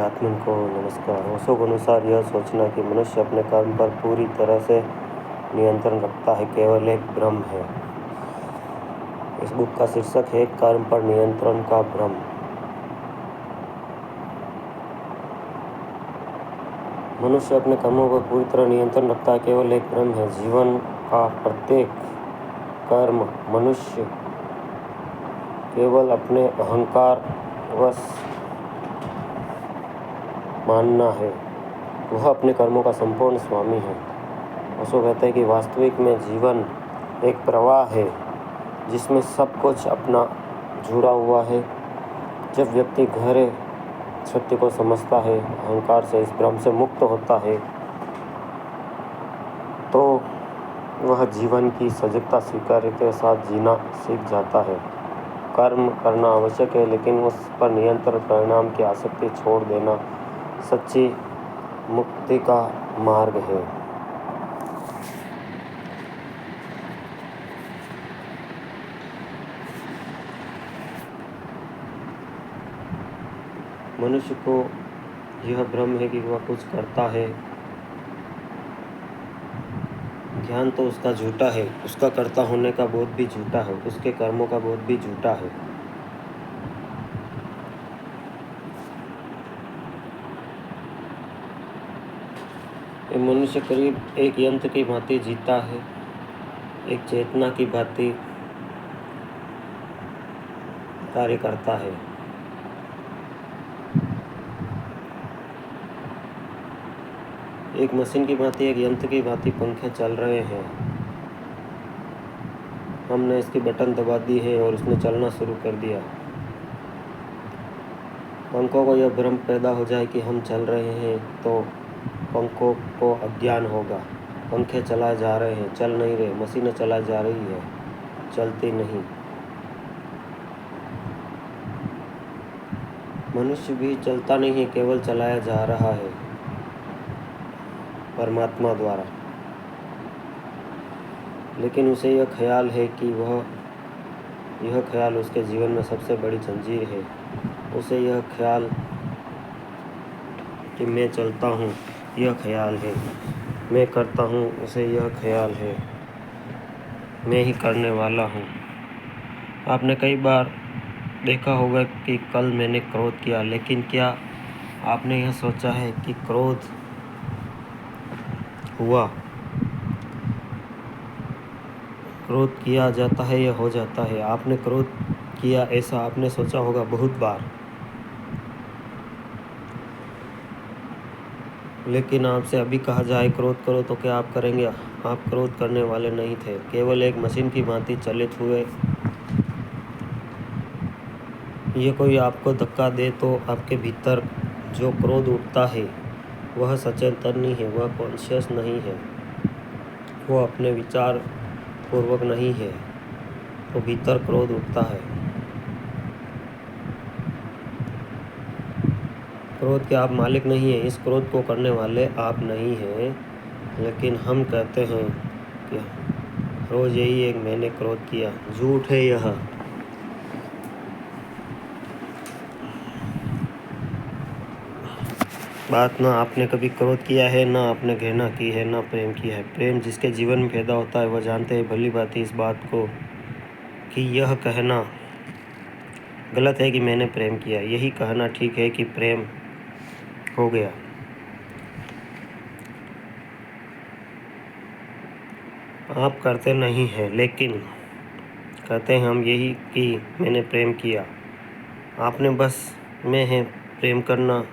आत्मन को नमस्कार। ओशो के अनुसार यह सोचना कि मनुष्य अपने कर्म पर पूरी तरह से नियंत्रण रखता है केवल एक भ्रम है। इस बुक का शीर्षक है कर्म पर नियंत्रण का भ्रम। मनुष्य अपने कर्मों पर पूरी तरह नियंत्रण रखता है केवल एक भ्रम है। जीवन का प्रत्येक कर्म मनुष्य केवल अपने अहंकार वश मानना है। वह अपने कर्मों का संपूर्ण स्वामी है। ओशो कहते हैं कि वास्तविक में जीवन एक प्रवाह है जिसमें सब कुछ अपना जुड़ा हुआ है। जब व्यक्ति गहरे सत्य को समझता है, अहंकार से, इस भ्रम से मुक्त होता है, तो वह जीवन की सजगता स्वीकार्यता के साथ जीना सीख जाता है। कर्म करना आवश्यक है, लेकिन उस पर निरंतर परिणाम की आसक्ति छोड़ देना सच्ची मुक्ति का मार्ग है। मनुष्य को यह भ्रम है कि वह कुछ करता है। ज्ञान तो उसका झूठा है, उसका कर्ता होने का बोध भी झूठा है, उसके कर्मों का बोध भी झूठा है। ये मनुष्य करीब एक यंत्र की भांति जीता है, एक चेतना की भांति कार्य करता है। एक मशीन की भांति, एक यंत्र की भांति पंखे चल रहे हैं। हमने इसकी बटन दबा दी है और उसने चलना शुरू कर दिया। पंखों को यह भ्रम पैदा हो जाए कि हम चल रहे हैं, तो पंखों को अज्ञान होगा। पंखे चलाए जा रहे हैं, चल नहीं रहे। मशीनें चलाई जा रही है, चलती नहीं। मनुष्य भी चलता नहीं है, केवल चलाया जा रहा है परमात्मा द्वारा। लेकिन उसे यह ख्याल है कि यह ख्याल उसके जीवन में सबसे बड़ी जंजीर है। उसे यह ख्याल कि मैं चलता हूँ, यह ख्याल है। मैं करता हूँ, उसे यह ख्याल है मैं ही करने वाला हूँ। आपने कई बार देखा होगा कि कल मैंने क्रोध किया, लेकिन क्या आपने यह सोचा है कि क्रोध हुआ? क्रोध किया जाता है या हो जाता है? आपने क्रोध किया, ऐसा आपने सोचा होगा बहुत बार। लेकिन आपसे अभी कहा जाए क्रोध करो तो क्या आप करेंगे? आप क्रोध करने वाले नहीं थे, केवल एक मशीन की भांति चलित हुए। ये कोई आपको धक्का दे तो आपके भीतर जो क्रोध उठता है वह सचेतन नहीं है, वह कॉन्शियस नहीं है, वो अपने विचार पूर्वक नहीं है, तो भीतर क्रोध उठता है। क्रोध के आप मालिक नहीं हैं, इस क्रोध को करने वाले आप नहीं हैं। लेकिन हम कहते हैं कि रोज यही एक मैंने क्रोध किया। झूठ है यह। बात ना आपने कभी क्रोध किया है, ना आपने घृणा की है, ना प्रेम किया है। प्रेम जिसके जीवन में पैदा होता है वह जानते हैं भली भांति इस बात को कि यह कहना गलत है कि मैंने प्रेम किया। यही कहना ठीक है कि प्रेम हो गया। आप करते नहीं हैं, लेकिन कहते हैं हम यही कि मैंने प्रेम किया। आपने बस मैं है प्रेम करना,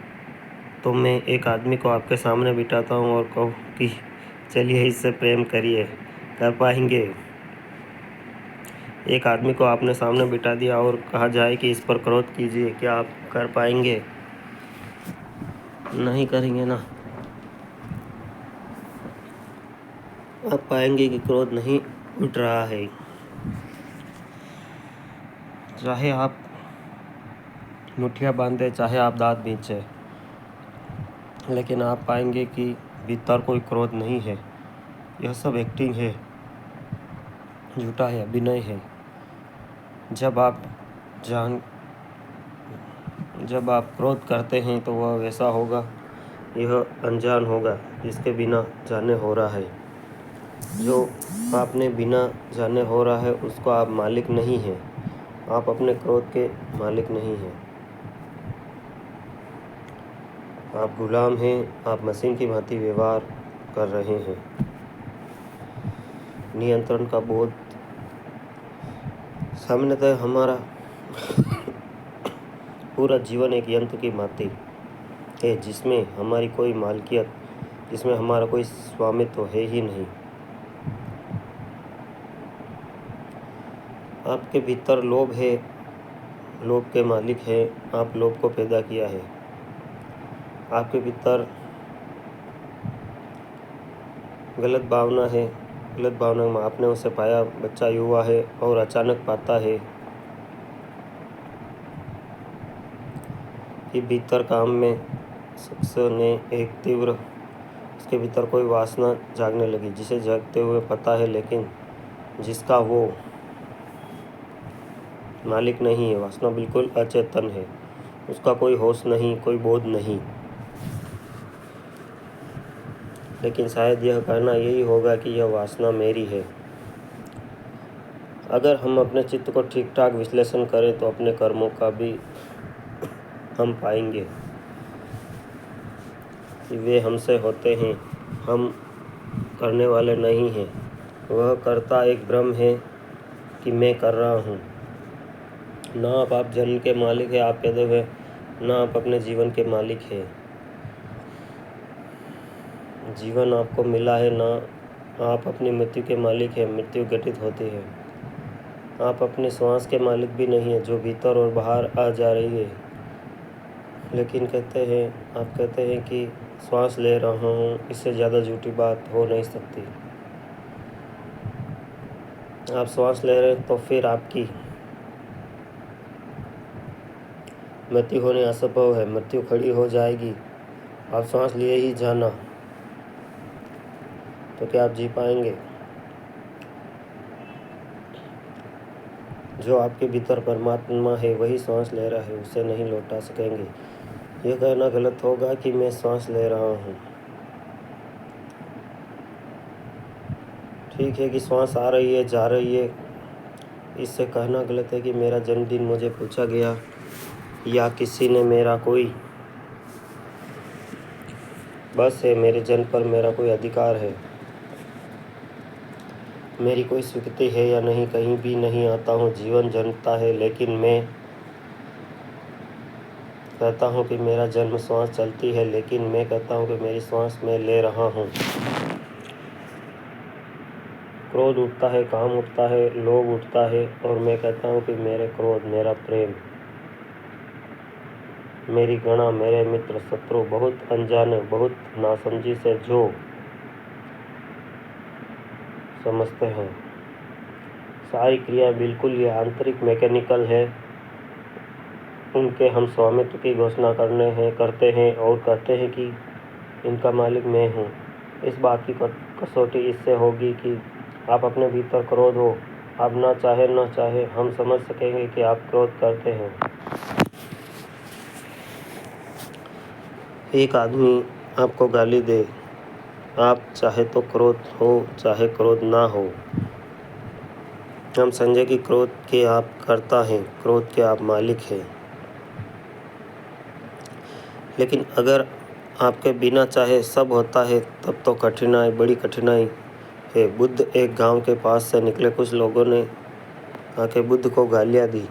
तो मैं एक आदमी को आपके सामने बिठाता हूँ और कहूँ कि चलिए इससे प्रेम करिए, कर पाएंगे? एक आदमी को आपने सामने बिठा दिया और कहा जाए कि इस पर क्रोध कीजिए, क्या आप कर पाएंगे? नहीं करेंगे ना। आप पाएंगे कि क्रोध नहीं उठ रहा है। चाहे आप मुठिया बांधे, चाहे आप दांत बींचे, लेकिन आप पाएंगे कि भीतर कोई क्रोध नहीं है। यह सब एक्टिंग है, झूठा है, अभिनय है। जब आप जब आप क्रोध करते हैं तो वह वैसा होगा, यह अनजान होगा जिसके बिना जाने हो रहा है। जो आपने बिना जाने हो रहा है उसको आप मालिक नहीं हैं। आप अपने क्रोध के मालिक नहीं हैं। आप गुलाम हैं। आप मशीन की भांति व्यवहार कर रहे हैं। नियंत्रण का बोध सामान्यतः हमारा पूरा जीवन एक यंत्र की भांति है जिसमें हमारी कोई मालकियत, जिसमें हमारा कोई स्वामित्व है ही नहीं। आपके भीतर लोभ है, लोभ के मालिक है। आप लोभ को पैदा किया है। आपके भीतर गलत भावना है, गलत भावना में आपने उसे पाया, बच्चा युवा है और अचानक पाता है कि भीतर काम में शख्स ने एक तीव्र, उसके भीतर कोई वासना जागने लगी, जिसे जागते हुए पता है लेकिन जिसका वो मालिक नहीं है। वासना बिल्कुल अचेतन है, उसका कोई होश नहीं, कोई बोध नहीं। लेकिन शायद यह कहना यही होगा कि यह वासना मेरी है। अगर हम अपने चित्त को ठीक ठाक विश्लेषण करें तो अपने कर्मों का भी हम पाएंगे कि वे हमसे होते हैं, हम करने वाले नहीं हैं। वह कर्ता एक भ्रम है कि मैं कर रहा हूँ। ना आप जन्म के मालिक हैं, आप पैदा हुए, ना आप अपने जीवन के मालिक हैं। जीवन आपको मिला है, ना आप अपनी मृत्यु के मालिक हैं। मृत्यु घटित होती है। आप अपने श्वास के मालिक भी नहीं है जो भीतर और बाहर आ जा रही है। लेकिन आप कहते हैं कि श्वास ले रहा हूँ, इससे ज़्यादा झूठी बात हो नहीं सकती। आप श्वास ले रहे हैं तो फिर आपकी मृत्यु होनी असंभव है। मृत्यु खड़ी हो जाएगी। आप श्वास लिए ही जाना, तो क्या आप जी पाएंगे? जो आपके भीतर परमात्मा है वही श्वास ले रहा है, उसे नहीं लौटा सकेंगे। यह कहना गलत होगा कि मैं श्वास ले रहा हूँ। ठीक है कि श्वास आ रही है, जा रही है। इससे कहना गलत है कि मेरा जन्मदिन मुझे पूछा गया या किसी ने मेरा कोई बस है, मेरे जन्म पर मेरा कोई अधिकार है, मेरी कोई स्वीकृति है या नहीं, कहीं भी नहीं आता हूँ। जीवन जन्मता है, लेकिन मैं कहता हूँ कि मेरा जन्म श्वास चलती है, लेकिन मैं कहता हूँ कि मेरी श्वास मैं ले रहा हूँ। क्रोध उठता है, काम उठता है, लोभ उठता है, और मैं कहता हूँ कि मेरे क्रोध, मेरा प्रेम, मेरी गणा, मेरे मित्र, शत्रु, बहुत अनजाने, बहुत नासमझी से जो समझते हैं, सारी क्रिया बिल्कुल ये आंतरिक मैकेनिकल है। उनके हम स्वामित्व की घोषणा करते हैं और कहते हैं कि इनका मालिक मैं हूँ। इस बात की कसौटी इससे होगी कि आप अपने भीतर क्रोध हो। आप ना चाहे हम समझ सकेंगे कि आप क्रोध करते हैं। एक आदमी आपको गाली दे, आप चाहे तो क्रोध हो, चाहे क्रोध ना हो, हम समझे कि क्रोध के आप कर्ता हैं, क्रोध के आप मालिक हैं। लेकिन अगर आपके बिना चाहे सब होता है तब तो कठिनाई, बड़ी कठिनाई है। बुद्ध एक गांव के पास से निकले। कुछ लोगों ने आके बुद्ध को गालियाँ दी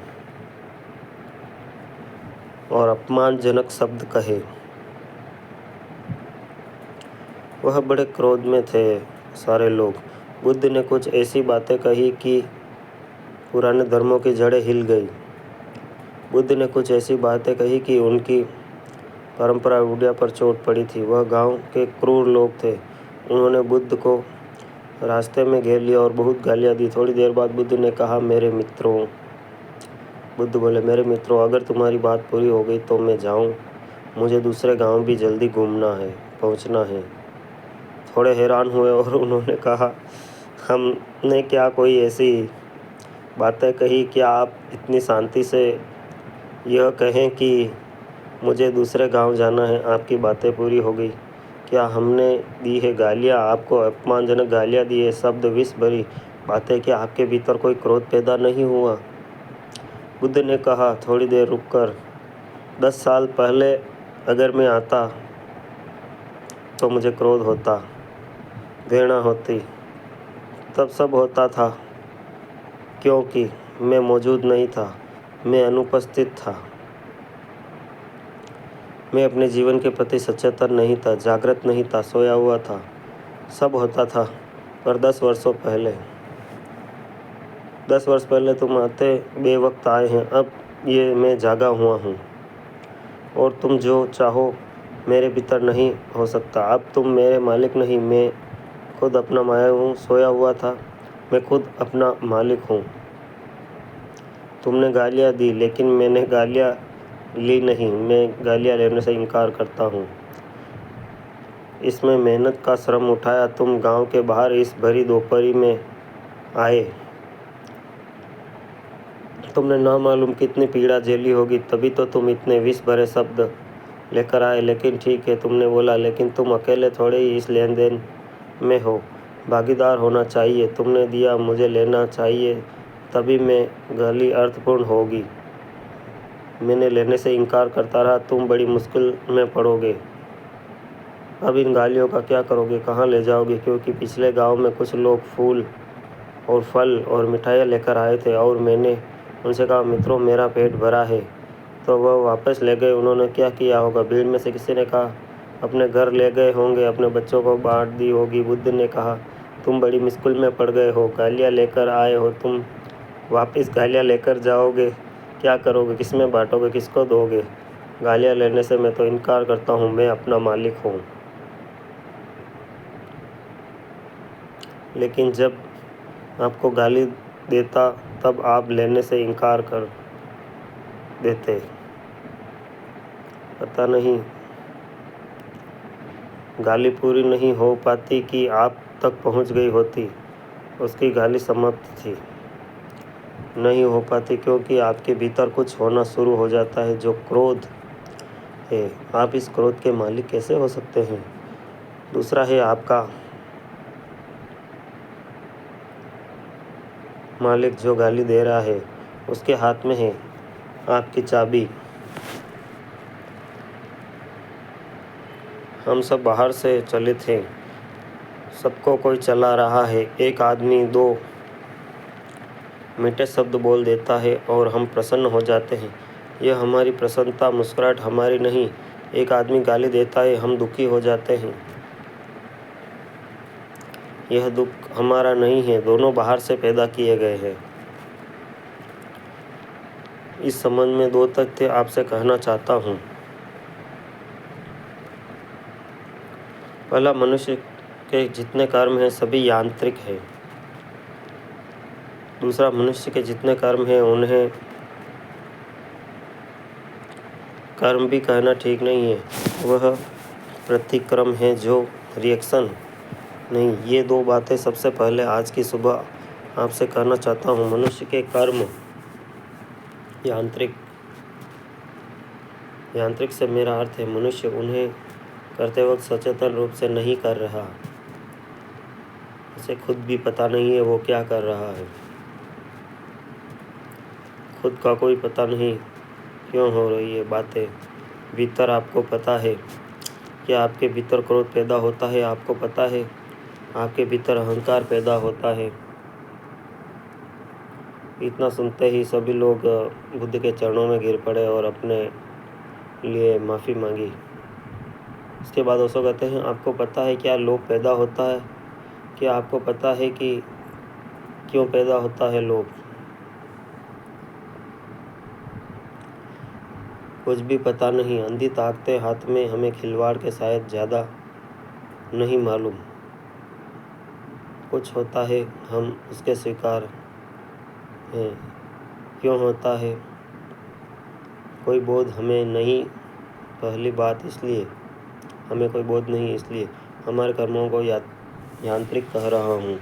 और अपमानजनक शब्द कहे। वह बड़े क्रोध में थे सारे लोग। बुद्ध ने कुछ ऐसी बातें कही कि पुराने धर्मों की जड़ें हिल गई। बुद्ध ने कुछ ऐसी बातें कही कि उनकी परंपरा उड़िया पर चोट पड़ी थी। वह गांव के क्रूर लोग थे। उन्होंने बुद्ध को रास्ते में घेर लिया और बहुत गालियाँ दी। थोड़ी देर बाद बुद्ध ने कहा, मेरे मित्रों, बुद्ध बोले, मेरे मित्रों, अगर तुम्हारी बात पूरी हो गई तो मैं जाऊं? मुझे दूसरे गांव भी जल्दी पहुंचना है। थोड़े हैरान हुए और उन्होंने कहा, हमने क्या कोई ऐसी बातें कही? क्या आप इतनी शांति से यह कहें कि मुझे दूसरे गांव जाना है। आपकी बातें पूरी हो गई। क्या हमने दी है गालियाँ आपको, अपमानजनक गालियाँ दी है, शब्द विष भरी बातें? क्या आपके भीतर कोई क्रोध पैदा नहीं हुआ? बुद्ध ने कहा, थोड़ी देर रुककर, 10 साल पहले अगर मैं आता तो मुझे क्रोध होता, घृणा होती, तब सब होता था क्योंकि मैं मौजूद नहीं था, मैं अनुपस्थित था। मैं अपने जीवन के प्रति सचेतन नहीं था, जागृत नहीं था, सोया हुआ था। सब होता था। पर 10 वर्ष पहले तुम आते बेवक्त आए हैं। अब ये मैं जागा हुआ हूँ और तुम जो चाहो मेरे भीतर नहीं हो सकता। अब तुम मेरे मालिक नहीं, मैं खुद अपना माया हूँ। सोया हुआ था, मैं खुद अपना मालिक हूँ। तुमने गालियाँ दी लेकिन मैंने गालियाँ ली नहीं। मैं गालियाँ लेने से इनकार करता हूँ। इसमें मेहनत का श्रम उठाया। तुम गांव के बाहर इस भरी दोपहरी में आए। तुमने ना मालूम कितनी पीड़ा झेली होगी, तभी तो तुम इतने विष भरे शब्द लेकर आए। लेकिन ठीक है, तुमने बोला, लेकिन तुम अकेले थोड़े ही इस लेन देन में हो, भागीदार होना चाहिए। तुमने दिया, मुझे लेना चाहिए, तभी मैं गाली अर्थपूर्ण होगी। मैंने लेने से इनकार करता रहा, तुम बड़ी मुश्किल में पड़ोगे। अब इन गालियों का क्या करोगे, कहाँ ले जाओगे? क्योंकि पिछले गांव में कुछ लोग फूल और फल और मिठाइयाँ लेकर आए थे और मैंने उनसे कहा, मित्रों, मेरा पेट भरा है। तो वह वापस ले गए। उन्होंने क्या किया होगा? भीड़ में से किसी ने कहा, अपने घर ले गए होंगे, अपने बच्चों को बांट दी होगी। बुद्ध ने कहा, तुम बड़ी मुश्किल में पड़ गए हो, गालियाँ लेकर आए हो, तुम वापस गालियाँ लेकर जाओगे, क्या करोगे? किसमें बांटोगे, किसको दोगे? गालियाँ लेने से मैं तो इनकार करता हूँ, मैं अपना मालिक हूँ। लेकिन जब आपको गाली देता तब आप लेने से इनकार कर देते। पता नहीं गाली पूरी नहीं हो पाती कि आप तक पहुंच गई होती। उसकी गाली समाप्त थी। नहीं हो पाती क्योंकि आपके भीतर कुछ होना शुरू हो जाता है जो क्रोध है। आप इस क्रोध के मालिक कैसे हो सकते हैं? दूसरा है, आपका मालिक जो गाली दे रहा है, उसके हाथ में है आपकी चाबी। हम सब बाहर से चलित हैं, सबको कोई चला रहा है। एक आदमी 2 मीठे शब्द बोल देता है और हम प्रसन्न हो जाते हैं। यह हमारी प्रसन्नता, मुस्कुराहट हमारी नहीं। एक आदमी गाली देता है, हम दुखी हो जाते हैं। यह दुख हमारा नहीं है, दोनों बाहर से पैदा किए गए हैं। इस संबंध में 2 तथ्य आपसे कहना चाहता हूँ। पहला, मनुष्य के जितने कर्म हैं सभी यांत्रिक हैं। दूसरा, मनुष्य के जितने कर्म हैं उन्हें कर्म भी कहना ठीक नहीं है, वह प्रतिक्रम है जो रिएक्शन नहीं। ये 2 बातें सबसे पहले आज की सुबह आपसे कहना चाहता हूँ। मनुष्य के कर्म यांत्रिक से मेरा अर्थ है मनुष्य उन्हें करते वक्त सचेतन रूप से नहीं कर रहा। उसे खुद भी पता नहीं है वो क्या कर रहा है। खुद का कोई पता नहीं क्यों हो रही है बातें। भीतर आपको पता है कि आपके भीतर क्रोध पैदा होता है, आपको पता है आपके भीतर अहंकार पैदा होता है। इतना सुनते ही सभी लोग बुद्ध के चरणों में गिर पड़े और अपने लिए माफ़ी मांगी। इसके बाद ओशो कहते हैं, आपको पता है क्या लोभ पैदा होता है? क्या आपको पता है कि क्यों पैदा होता है लोभ? कुछ भी पता नहीं। अंधी ताकतें हाथ में हमें खिलवाड़ के शायद ज़्यादा नहीं मालूम। कुछ होता है, हम उसके शिकार हैं। क्यों होता है? कोई बोध हमें नहीं। पहली बात इसलिए हमें कोई बोध नहीं, इसलिए हमारे कर्मों को यांत्रिक कह रहा हूँ,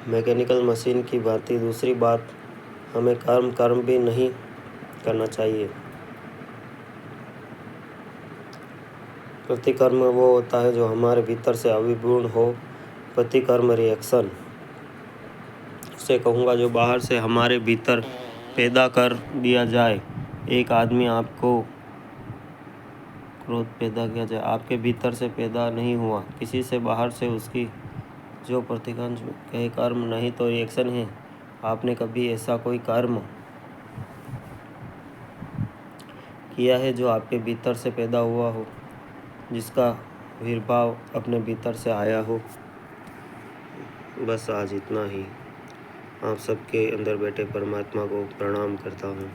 मैकेनिकल मशीन की भांति। दूसरी बात, हमें कर्म भी नहीं करना चाहिए। प्रतिकर्म वो होता है जो हमारे भीतर से अभिपूर्ण हो। प्रतिकर्म रिएक्शन उसे कहूँगा जो बाहर से हमारे भीतर पैदा कर दिया जाए। एक आदमी आपको क्रोध पैदा किया जाए, आपके भीतर से पैदा नहीं हुआ, किसी से बाहर से उसकी जो प्रतिकर्म कहे कर्म नहीं तो रिएक्शन है। आपने कभी ऐसा कोई कर्म किया है जो आपके भीतर से पैदा हुआ हो, जिसका आविर्भाव अपने भीतर से आया हो? बस आज इतना ही। आप सबके अंदर बैठे परमात्मा को प्रणाम करता हूँ।